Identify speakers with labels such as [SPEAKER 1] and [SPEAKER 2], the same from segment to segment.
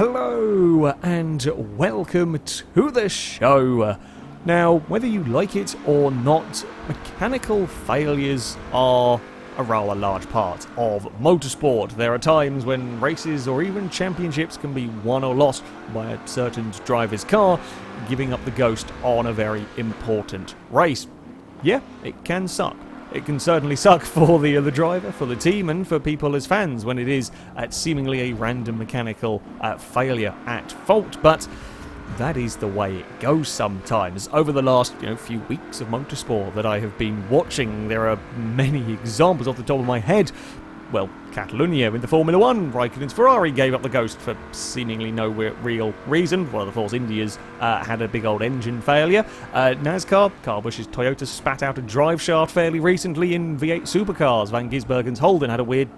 [SPEAKER 1] Hello and welcome to the show. Now, whether you like it or not, mechanical failures are a rather large part of motorsport. There are times when races or even championships can be won or lost by a certain driver's car giving up the ghost on a very important race. Yeah, it can suck. It can certainly suck for the driver, for the team, and for people as fans when it is at seemingly a random mechanical failure at fault, but that is the way it goes sometimes. Over the last few weeks of motorsport that I have been watching, there are many examples off the top of my head. Well, Catalonia with the Formula 1, Raikkonen's Ferrari gave up the ghost for seemingly no real reason. Well, the Force India's had a big old engine failure. NASCAR, Kyle Busch's Toyota spat out a drive shaft fairly recently in V8 supercars. Van Gisbergen's Holden had a weird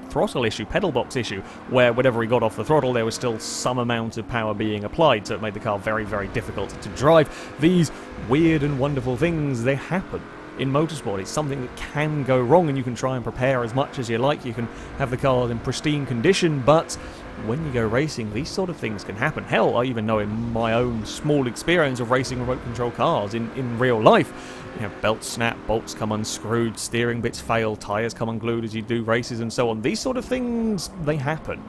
[SPEAKER 1] throttle issue, pedal box issue, where whenever he got off the throttle there was still some amount of power being applied, so it made the car very, very difficult to drive. These weird and wonderful things, they happen in motorsport. It's something that can go wrong, and you can try and prepare as much as you like. You can have the car in pristine condition, but when you go racing, these sort of things can happen. Hell, I even know in my own small experience of racing remote control cars in real life, belts snap, bolts come unscrewed, steering bits fail, tyres come unglued as you do races and so on. These sort of things, they happen.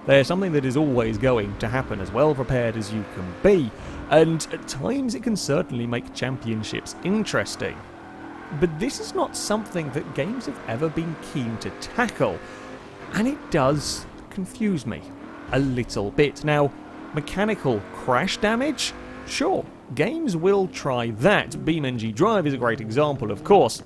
[SPEAKER 1] They're something that is always going to happen, as well prepared as you can be, and at times it can certainly make championships interesting. But this is not something that games have ever been keen to tackle, and it does confuse me a little bit. Now, mechanical crash damage? Sure, games will try that. BeamNG Drive is a great example, of course,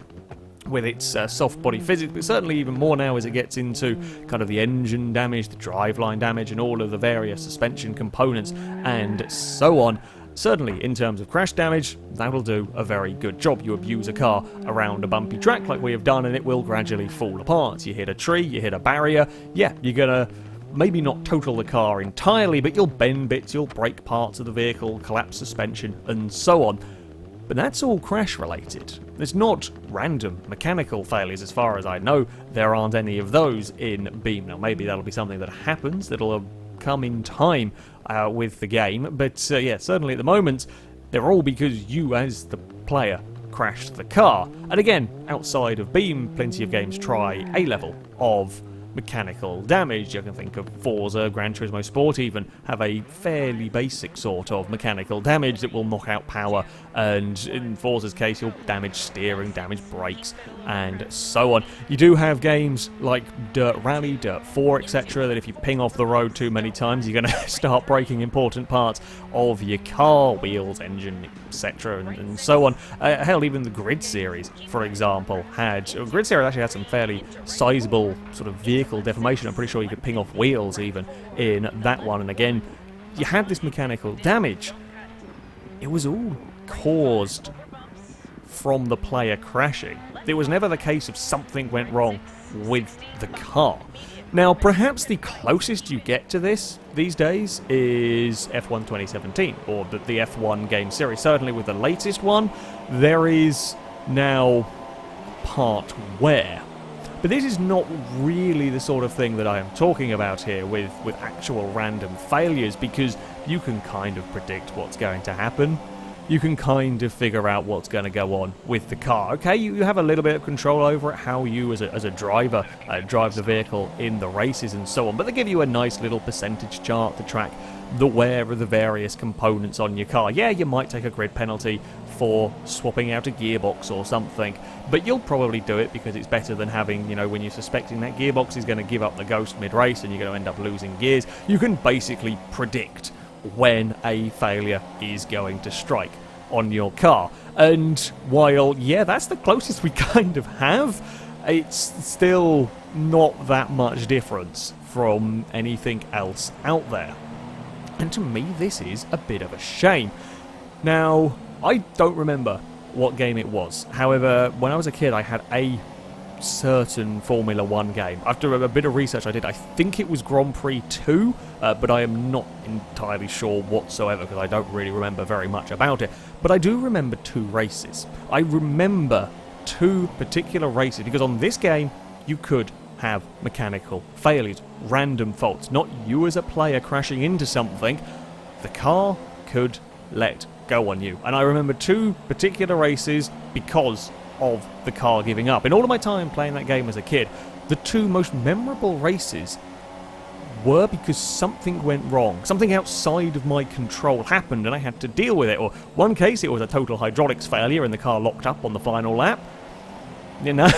[SPEAKER 1] with its soft body physics, but certainly even more now as it gets into kind of the engine damage, the driveline damage, and all of the various suspension components and so on. Certainly, in terms of crash damage, that'll do a very good job. You abuse a car around a bumpy track like we have done, and it will gradually fall apart. You hit a tree, you hit a barrier, yeah, you're gonna maybe not total the car entirely, but you'll bend bits, you'll break parts of the vehicle, collapse suspension, and so on. But that's all crash related. There's not random mechanical failures as far as I know. There aren't any of those in Beam. Now maybe that'll be something that happens, that'll come in time with the game, but yeah, certainly at the moment they're all because you as the player crashed the car. And again, outside of Beam, plenty of games try a level of mechanical damage. You can think of Forza, Gran Turismo Sport even have a fairly basic sort of mechanical damage that will knock out power, and in Forza's case you'll damage steering, damage brakes, and so on. You do have games like Dirt Rally, Dirt 4, etc. that if you ping off the road too many times you're going to start breaking important parts of your car, wheels, engine, etc. and so on. Hell, even the Grid series, for example, Grid series actually had some fairly sizable sort of vehicle deformation. I'm pretty sure you could ping off wheels even in that one, and again, you had this mechanical damage. It was all caused from the player crashing. It was never the case of something went wrong with the car. Now, perhaps the closest you get to this these days is F1 2017, or the F1 game series. Certainly with the latest one, there is now part wear. But this is not really the sort of thing that I am talking about here with actual random failures, because you can kind of predict what's going to happen. You can kind of figure out what's going to go on with the car. Okay, you have a little bit of control over it, how you as a driver drive the vehicle in the races and so on, but they give you a nice little percentage chart to track the wear of the various components on your car. Yeah, you might take a grid penalty for swapping out a gearbox or something, but you'll probably do it because it's better than having, when you're suspecting that gearbox is going to give up the ghost mid-race and you're going to end up losing gears. You can basically predict when a failure is going to strike on your car. And while, yeah, that's the closest we kind of have, it's still not that much difference from anything else out there. And to me, this is a bit of a shame. Now, I don't remember what game it was. However, when I was a kid, I had a certain Formula 1 game. After a bit of research I did, I think it was Grand Prix 2, but I am not entirely sure whatsoever because I don't really remember very much about it. But I do remember two races. I remember two particular races because on this game you could have mechanical failures, random faults, not you as a player crashing into something. The car could let go on you. And I remember 2 particular races because of the car giving up. In all of my time playing that game as a kid, the 2 most memorable races were because something went wrong. Something outside of my control happened and I had to deal with it. Or one case, it was a total hydraulics failure and the car locked up on the final lap. You know,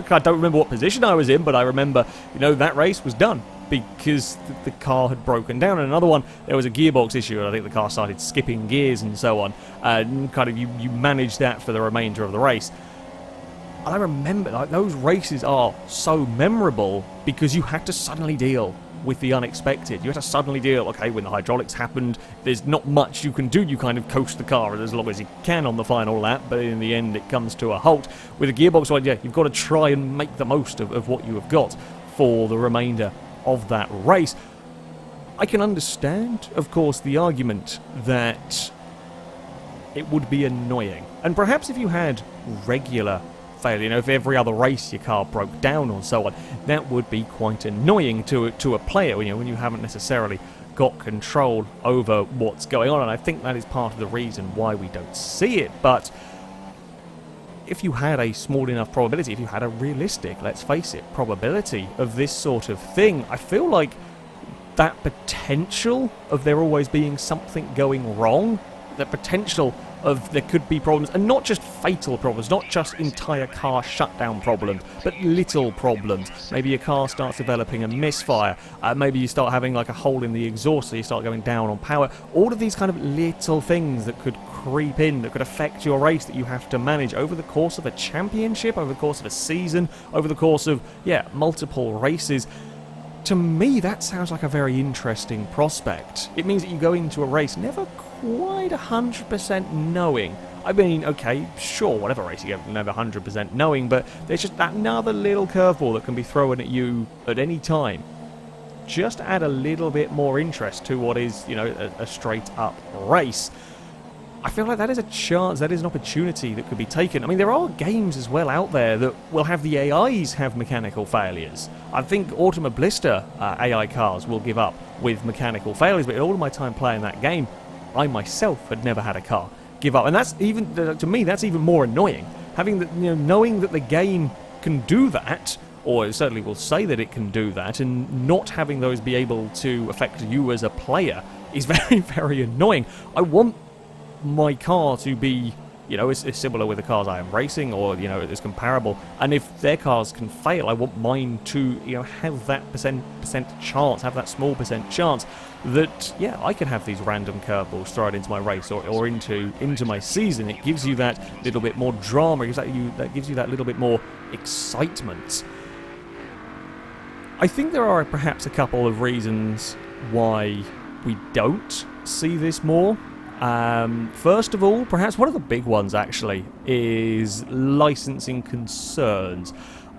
[SPEAKER 1] I don't remember what position I was in, but I remember, that race was done because the car had broken down. And another one, there was a gearbox issue, and I think the car started skipping gears and so on. And kind of you managed that for the remainder of the race. And I remember, those races are so memorable because you had to suddenly deal with the unexpected. You had to suddenly deal, okay, when the hydraulics happened, there's not much you can do. You kind of coast the car as long as you can on the final lap, but in the end it comes to a halt. With a gearbox one, yeah, you've got to try and make the most of what you have got for the remainder of that race. I can understand, of course, the argument that it would be annoying. And perhaps if you had regular failure, if every other race your car broke down or so on, that would be quite annoying to a player, when you haven't necessarily got control over what's going on. And I think that is part of the reason why we don't see it. But if you had a small enough probability, if you had a realistic, let's face it, probability of this sort of thing, I feel like that potential of there always being something going wrong, that potential of there could be problems, and not just fatal problems, not just entire car shutdown problems, but little problems. Maybe your car starts developing a misfire, maybe you start having like a hole in the exhaust, so you start going down on power. All of these kind of little things that could creep in, that could affect your race, that you have to manage over the course of a championship, over the course of a season, over the course of, multiple races. To me, that sounds like a very interesting prospect. It means that you go into a race never quite 100% knowing. I mean, okay, sure, whatever race you get, never 100% knowing, but there's just that another little curveball that can be thrown at you at any time. Just add a little bit more interest to what is, a straight-up race. I feel like that is a chance, that is an opportunity that could be taken. I mean, there are games as well out there that will have the AIs have mechanical failures. I think Ultima Blister AI cars will give up with mechanical failures, but in all of my time playing that game, I myself had never had a car give up. And that's even, to me, that's even more annoying. Having the, knowing that the game can do that, or it certainly will say that it can do that, and not having those be able to affect you as a player is very, very annoying. I want my car to be, as similar with the cars I am racing, or, as comparable. And if their cars can fail, I want mine to, have that percent chance, have that small percent chance that, I can have these random curveballs thrown into my race or into my season. It gives you that little bit more drama, that gives you that little bit more excitement. I think there are perhaps a couple of reasons why we don't see this more. First of all, perhaps one of the big ones actually is licensing concerns.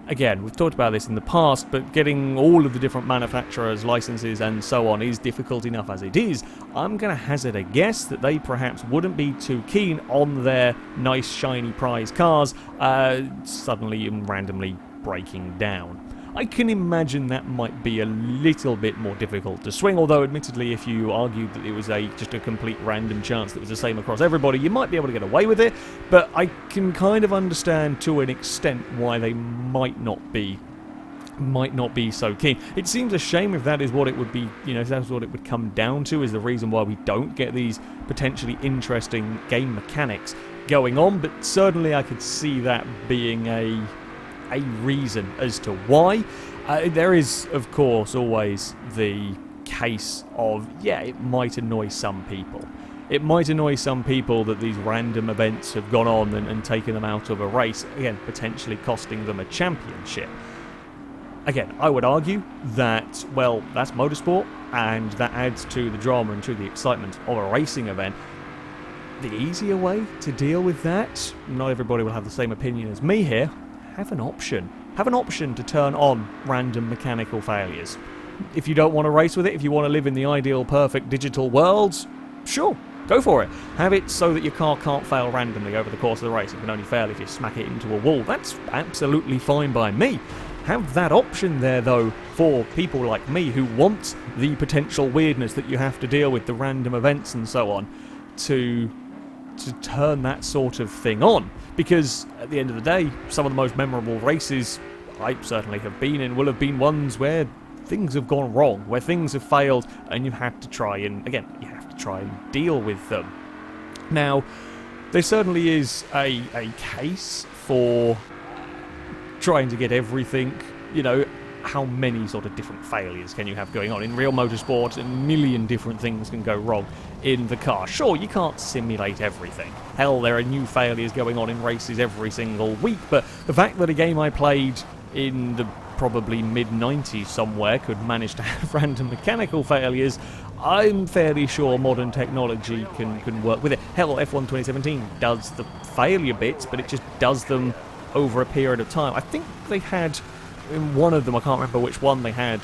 [SPEAKER 1] Again, we've talked about this in the past, but getting all of the different manufacturers' licenses and so on is difficult enough as it is. I'm going to hazard a guess that they perhaps wouldn't be too keen on their nice shiny prize cars suddenly and randomly breaking down. I can imagine that might be a little bit more difficult to swing, although admittedly if you argued that it was just a complete random chance that was the same across everybody, you might be able to get away with it, but I can kind of understand to an extent why they might not be so keen. It seems a shame if that is what it would be, if that's what it would come down to, is the reason why we don't get these potentially interesting game mechanics going on, but certainly I could see that being a reason as to why. There is, of course, always the case of, it might annoy some people. It might annoy some people that these random events have gone on and taken them out of a race, again, potentially costing them a championship. Again, I would argue that, that's motorsport, and that adds to the drama and to the excitement of a racing event. The easier way to deal with that, not everybody will have the same opinion as me here, have an option. Have an option to turn on random mechanical failures. If you don't want to race with it, if you want to live in the ideal, perfect digital world, sure, go for it. Have it so that your car can't fail randomly over the course of the race. It can only fail if you smack it into a wall. That's absolutely fine by me. have that option there, though, for people like me who want the potential weirdness that you have to deal with, the random events and so on, to turn that sort of thing on. Because at the end of the day, some of the most memorable races I certainly have been in will have been ones where things have gone wrong, where things have failed, and you have to try and, again, you have to try and deal with them. Now, there certainly is a case for trying to get everything, how many sort of different failures can you have going on? In real motorsport, a million different things can go wrong in the car. Sure, you can't simulate everything. Hell, there are new failures going on in races every single week, but the fact that a game I played in the probably mid-90s somewhere could manage to have random mechanical failures, I'm fairly sure modern technology can work with it. Hell, F1 2017 does the failure bits, but it just does them over a period of time. I think they had, in one of them, I can't remember which one they had,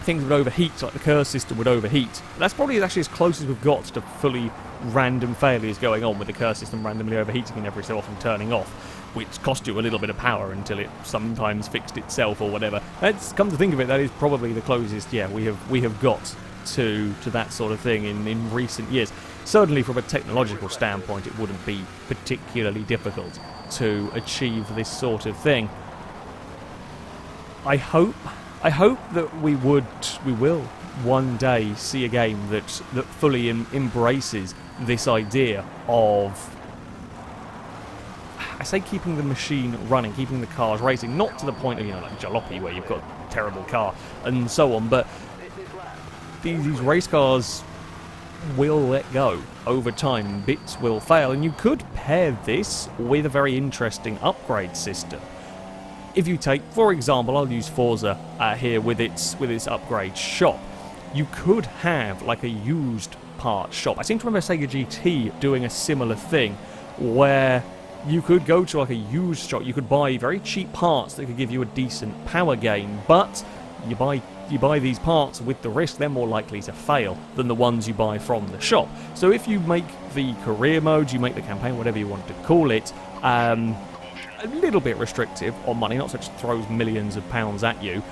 [SPEAKER 1] things would overheat, like the curse system would overheat. That's probably actually as close as we've got to fully random failures going on, with the curse system randomly overheating and every so often turning off, which cost you a little bit of power until it sometimes fixed itself or whatever. That's, come to think of it, that is probably the closest, we have got to that sort of thing in recent years. Certainly from a technological standpoint, it wouldn't be particularly difficult to achieve this sort of thing. I hope that we will one day see a game that fully embraces this idea of, I say, keeping the machine running, keeping the cars racing, not to the point of, like jalopy, where you've got a terrible car and so on, but these race cars will let go over time, bits will fail, and you could pair this with a very interesting upgrade system. If you take, for example, I'll use Forza here with its upgrade shop. You could have like a used parts shop. I seem to remember Sega GT doing a similar thing, where you could go to like a used shop, you could buy very cheap parts that could give you a decent power gain, but you buy these parts with the risk they're more likely to fail than the ones you buy from the shop. So if you make the career mode, you make the campaign, whatever you want to call it, a little bit restrictive on money, not such throws millions of pounds at you,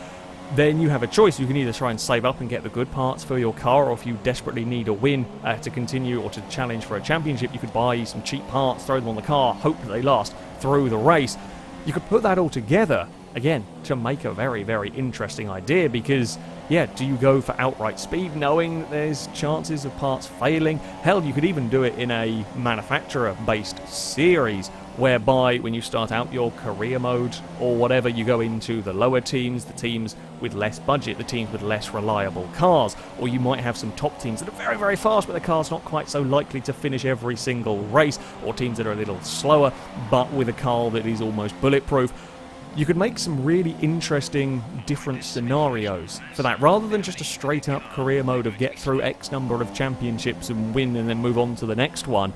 [SPEAKER 1] then you have a choice. You can either try and save up and get the good parts for your car, or if you desperately need a win to continue or to challenge for a championship, you could buy some cheap parts, throw them on the car, hope that they last through the race. You could put that all together, again, to make a very, very interesting idea, because, do you go for outright speed knowing that there's chances of parts failing? Hell, you could even do it in a manufacturer-based series, whereby when you start out your career mode or whatever, you go into the lower teams, the teams with less budget, the teams with less reliable cars, or you might have some top teams that are very, very fast, but the car's not quite so likely to finish every single race, or teams that are a little slower, but with a car that is almost bulletproof. You could make some really interesting different scenarios for that, rather than just a straight up career mode of get through X number of championships and win and then move on to the next one.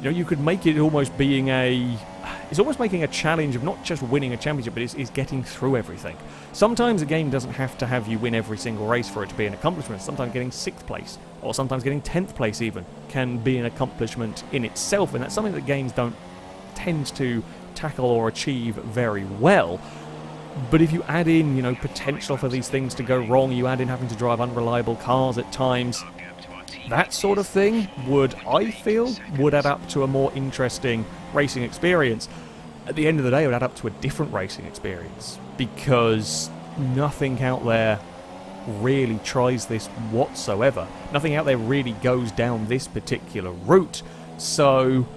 [SPEAKER 1] You could make it almost being it's almost making a challenge of not just winning a championship, but is getting through everything. Sometimes a game doesn't have to have you win every single race for it to be an accomplishment. Sometimes getting 6th place, or sometimes getting 10th place even, can be an accomplishment in itself, and that's something that games don't tend to tackle or achieve very well. But if you add in, potential for these things to go wrong, you add in having to drive unreliable cars at times, that sort of thing I feel would add up to a more interesting racing experience. At the end of the day, it would add up to a different racing experience, because nothing out there really tries this whatsoever. Nothing out there really goes down this particular route. So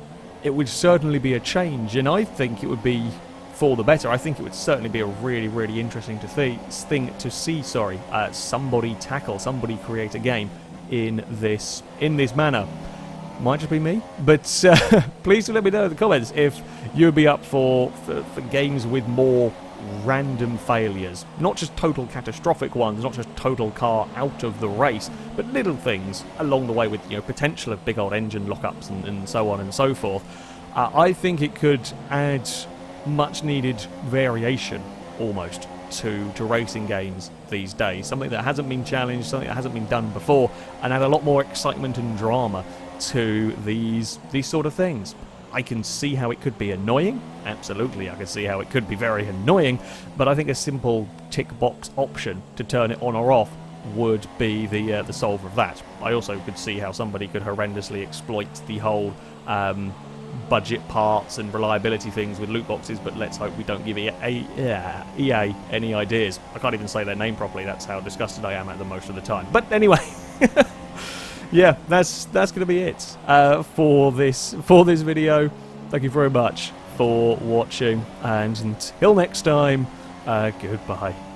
[SPEAKER 1] it would certainly be a change, and I think it would be for the better. I think it would certainly be a really, really interesting thing to see. Somebody create a game in this manner. Might just be me, but please do let me know in the comments if you'd be up for games with more random failures, not just total catastrophic ones, not just total car out of the race, but little things along the way with potential of big old engine lockups and so on and so forth. I think it could add much needed variation almost to racing games these days, something that hasn't been challenged, something that hasn't been done before, and add a lot more excitement and drama to these sort of things. I can see how it could be annoying. Absolutely, I can see how it could be very annoying. But I think a simple tick box option to turn it on or off would be the solver of that. I also could see how somebody could horrendously exploit the whole budget parts and reliability things with loot boxes, but let's hope we don't give EA any ideas. I can't even say their name properly, that's how disgusted I am at them most of the time. But anyway, yeah, that's going to be it for this video. Thank you very much for watching, and until next time, goodbye.